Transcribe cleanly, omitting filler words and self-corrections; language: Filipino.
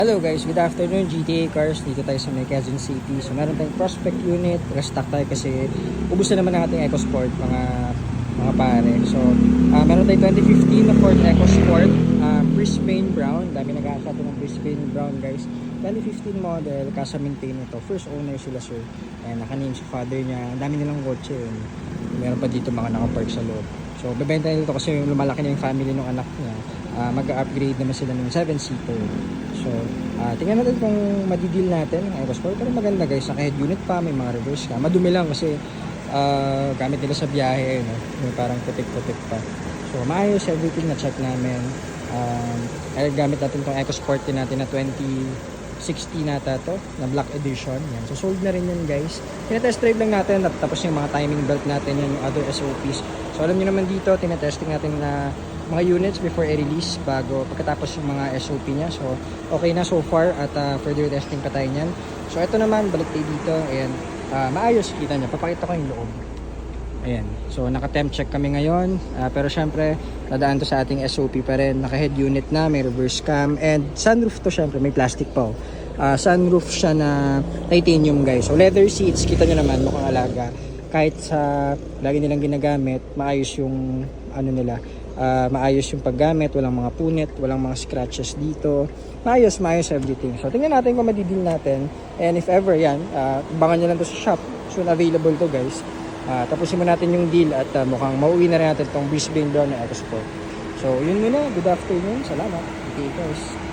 Hello guys, good afternoon. GTA Cars, dito tayo sa may Quezon City. So meron tayong prospect unit, restock tayo kasi ubos na naman ang ating EcoSport mga pare. So meron tayong 2015 na Ford EcoSport, Brisbane Brown. Dami nag-aasa ng Brisbane Brown guys. 2015 model, kasa maintain ito. First owner sila sir. And naka-name si father niya. Ang dami nilang kotse yun. Meron pa dito mga naka-park sa loob. So bebenta nito kasi lumalaki na yung family ng anak niya. Mag-upgrade naman sila ng 7-seater. So, tingnan natin kung madidil natin ang EcoSport. Pero maganda guys, naka-head unit pa, may mga reverse ka. Madumi lang kasi gamit nila sa biyahe, no? May parang putik-putik pa. So, maayos everything na check namin. Gamit natin itong EcoSport din natin na 2016 nata to, na black edition. Yan. So, sold na rin yan guys. Tinetest drive lang natin at tapos yung mga timing belt natin, yan, yung other SOPs. So, alam nyo naman dito, tinetesting natin na mga units before i-release pagkatapos yung mga SOP niya. So, okay na so far at further testing pa tayo niyan. So, ito naman, balik tayo dito. Ayan, maayos kita niya. Papakita ko yung loob. Ayan. So, naka-temp check kami ngayon. Pero syempre, nadaan to sa ating SOP pa rin. Naka-head unit na, may reverse cam. And sunroof to syempre, may plastic pa. Sunroof siya na titanium guys. So, leather seats, kita nyo naman, mukhang alaga. Kahit sa lagi nilang ginagamit, maayos yung ano nila. Maayos yung paggamit, walang mga punit, walang mga scratches dito. Maayos everything. So, tingnan natin kung madidil natin. And if ever, yan, bangan nyo lang to sa shop. Soon available to guys. Tapusin mo natin yung deal at mukhang mauwi na rin natin itong Brisbane Brown na EcoSport. So, yun muna. Good afternoon. Salamat. Okay guys.